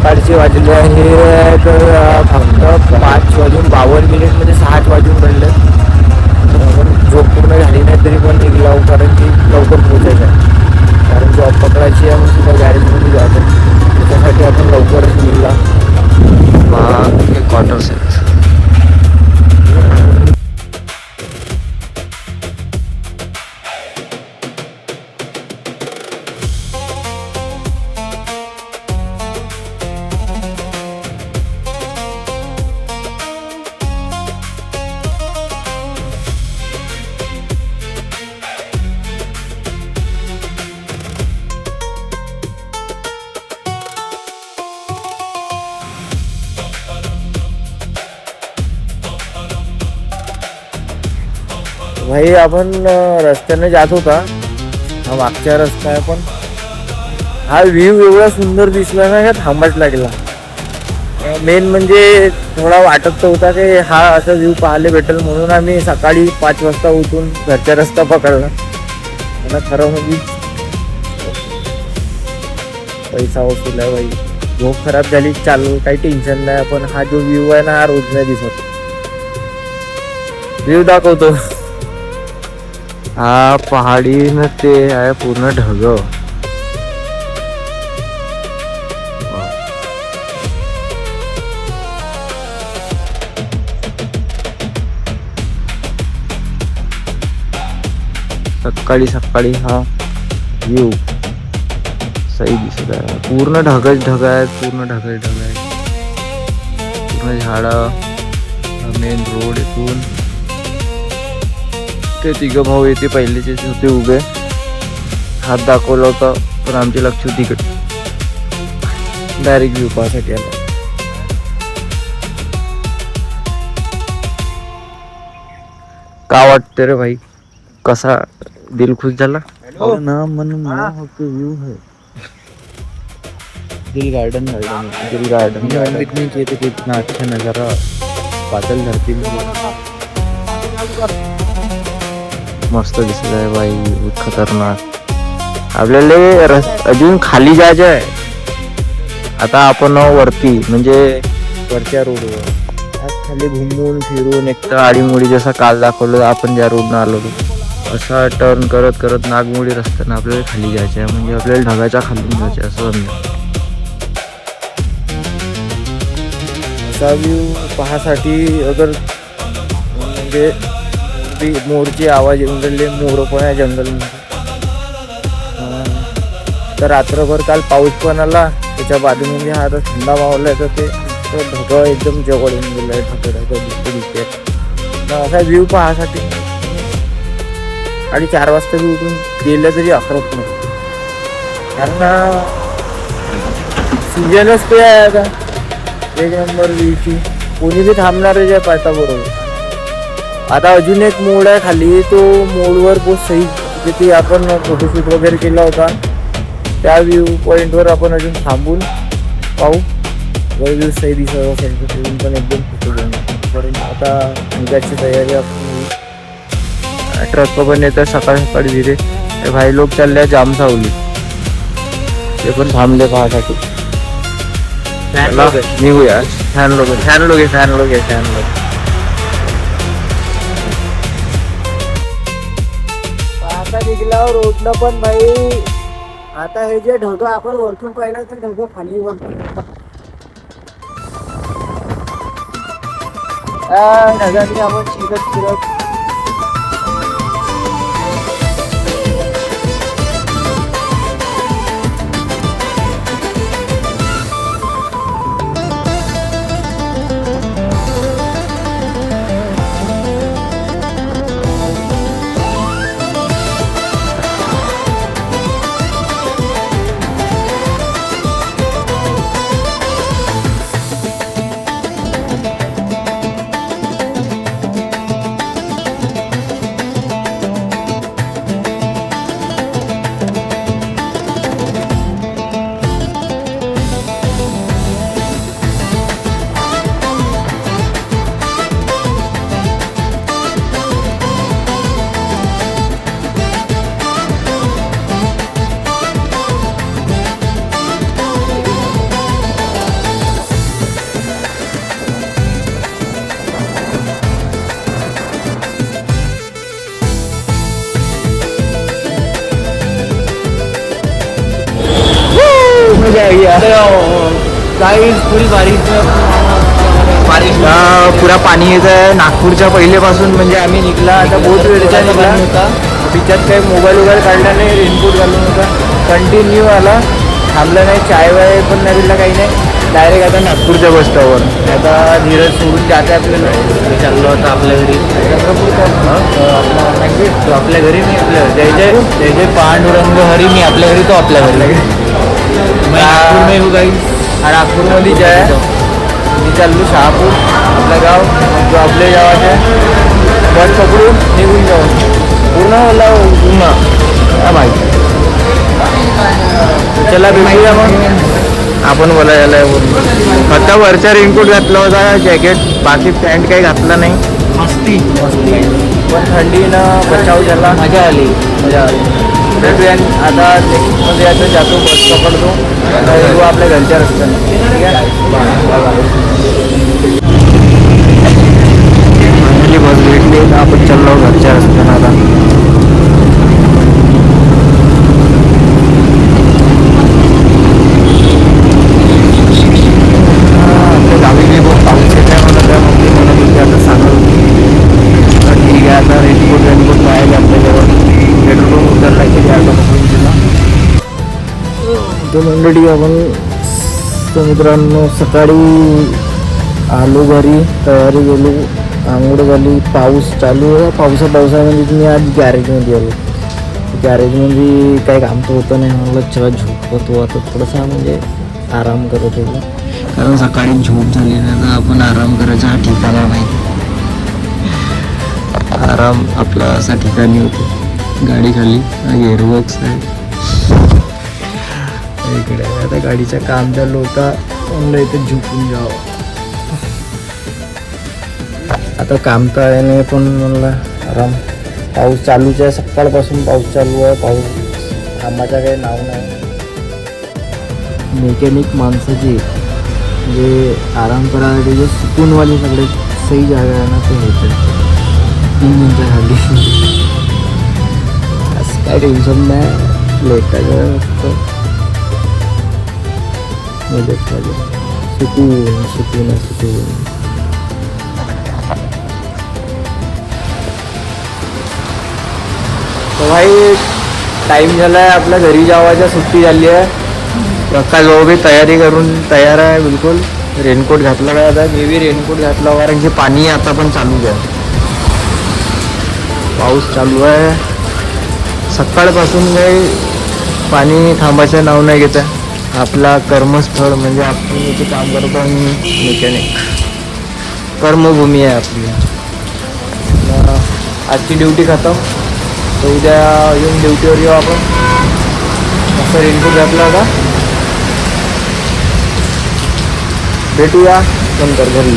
सकाळचे वाजले आहे तर फक्त 5:52 म्हणजे 6 वाजून पडले. पण झोप पूर्ण झाली नाही तरी पण निघला कारण की लवकर पोचायचं आहे. कारण जॉब पकडायची आहे मग सुद्धा गॅरेजमध्ये जायचं त्याच्यासाठी आपण लवकरच निघला. हे क्वार्टर्स आहेत. भाई आपण रस्त्याने जात होता, हा मागचा रस्ता आहे, पण हा व्ह्यू एवढा सुंदर दिसला ना का थांबाच लागला. मेन म्हणजे थोडा वाटत होता की हा असा व्ह्यू पाहायला भेटेल म्हणून आम्ही सकाळी 5 वाजता उठून घरचा रस्ता पकडला. मला खरं म्हणजे पैसा वसूल आहे भाई. झोप खराब झाली चालू काही टेन्शन नाही, पण हा जो व्ह्यू आहे ना हा रोज नाही दिसत. व्ह्यू दाखवतो. हा पहाडी न ते आहे पूर्ण ढग. सकाळी सकाळी हा व्ह्यू सही दिसत आहे. पूर्ण ढगच ढग आहेत, पूर्ण ढगच ढग आहे. पूर्ण झाडं, मेन रोड इथून ते तिघं भाऊ येते पहिलेचे होते उभे, हात दाखवला होता पण आमचे लक्ष तिकडे डायरेक्ट व्ह्यू पाहासाठी आला. का वाटते रे भाई, कसा दिल खुश झाला ना. मन व्ह्यू है दिल गार्डन कितना अच्छा नजारा बादल धरती में मस्त दिसत आहे बाई. खतरनाक. आपल्याला अजून खाली जायचं आहे. आता आपण वरती म्हणजे वरच्या रोडवर आज खाली घुमून फिरून एक तर आडीमोडी जसा काल दाखवलं आपण ज्या रोडनं आलो असा टर्न करत करत नागमोडी रस्त्यानं आपल्याला खाली जायचं आहे. म्हणजे आपल्याला ढगाच्या खालून जायचं आहे असं समजा. असा व्ह्यू पाहासाठी अगर म्हणजे मोरची आवाज येऊन राहिले, मोर पण आहे जंगलमध्ये. तर रात्रभर काल पाऊस पण आला, त्याच्या बाजूमध्ये हा आता थंडा मावला आहे तर ते ढग एकदम जवळ येऊन गेलं आहे. दिसते असा व्ह्यू पाहासाठी आणि 4 वाजता बी उठून गेलं तरी अखरत नाही. कारण सीजनच ते आहे आता. 1 नंबर व्ह्यूची कोणी बी थांबणारच आहे पाहता बरोबर. आता अजून एक मोड आहे खाली, तो मोडवर बहुत सही तिथे आपण फोटोशूट वगैरे केला होता. त्या व्ह्यू पॉईंटवर आपण अजून थांबून पाहू. व्ह्यू सही दिसत असेल तर तिथून पण एकदम फोटो घेऊन आता निघायची तयारी आपण. ट्रक पण येतं सकाळी सकाळी धीरे. भाई लोक चालले जाम सावली, ते पण थांबले पाहासाठी. निघूया. फॅन लोक आता निघल्यावर रोडनं पण भाई. आता हे जे ढग आपण वरतून पाहिलं तर ढग खाली ढगांनी आपण फिरत गाइस फुल बारिश पुरा पाणी येत आहे नागपूरच्या पहिलेपासून. म्हणजे आम्ही निघला आता बहुत वेळचा निघला होता. बिचात काही मोबाईल वगैरे काढला नाही, रेनकोट घालून होता. कंटिन्यू आला, थांबला नाही, चाय वाय पण नाही दिला, काही नाही. डायरेक्ट आता नागपूरच्या बस स्टॉपवर. आता धीरज सोडून जाते आपल्याला. चाललो होता आपल्या घरी. तो आपल्या घरी मी आपल्या जय जय पांडुरंग हरी मी आपल्या घरी, तो आपल्या घरी. नागपूर में हो गई. नागपूरमध्येच आहे. मी चाललो शहापूर आपलं गाव. जो आपले गावाचे बस पकडून निघून जाऊ. पूर्ण मला पूर्ण काय माहिती. चला भेटूया मग आपण बोलायला. फक्त वरचा रेनकोट घातला होता, जॅकेट, बाकी पॅन्ट काही घातला नाही. मस्ती मस्ती पण थंडीनं बचाव झाला. मजा आली. भेटूया आता नेक्स्टमध्ये. आता जातो, बस पकडतो, येऊ आपल्या घरच्या रस्त्यानं. ठीक आहे, फायनली बस भेटली. आपण चाललो घरच्या रस्त्यानं आता. तो मंडळी आपण तो मित्रांनो सकाळी आलो घरी, तयारी केली, आंघोळ झाली, पाऊस चालू आहे. पावसामध्ये मी आज गॅरेजमध्ये आलो. गॅरेजमध्ये काही काम तर होतं नाही. मला चला झोपतो आता थोडंसं, म्हणजे आराम करत होतो. कारण सकाळी झोप झाली ना, तर आपण आराम करायचा हा ठिकाणा नाही. आराम आपला असा ठिकाणी होतो. गाडी खाली एअरबॉक्स आहे इकडे. आता गाडीचं काम चालू होता, म्हणलं इथे झोपून जावं. आता काम तर आहे नाही, पण म्हणलं आराम. पाऊस चालूच आहे, सकाळपासून पाऊस चालू आहे. पाऊस थांबायचं काही नाव नाही. मेकॅनिक माणसं जी म्हणजे आराम करायसाठी जे सुकूनवाली सगळे सही जागा आहे ना, ते होते 3 मिनिटं खाली. असं काय टेन्शन नाही, लेटायचं फक्त. सुकून सुकून सुकून. तो भाई टाईम झाला आहे आपल्या घरी जावायच्या. सुट्टी झाली आहे. प्रकाश भाऊ बी तयारी करून तयार आहे बिलकुल. रेनकोट घातला काय आता, मी बी रेनकोट घातला, कारण की पाणी आता पण चालू आहे. पाऊस चालू आहे सकाळपासून. काही पाणी थांबायचं नाव नाही घेत आहे. आपला कर्मस्थळ म्हणजे आपण इथे काम करतो आणि मेकॅनिक कर्मभूमी आहे आपली. आजची ड्युटी खतम, तर उद्या येऊन ड्युटीवर येऊ आपण. असं रेनकोट घातला होता. भेटूया नंतर घरी.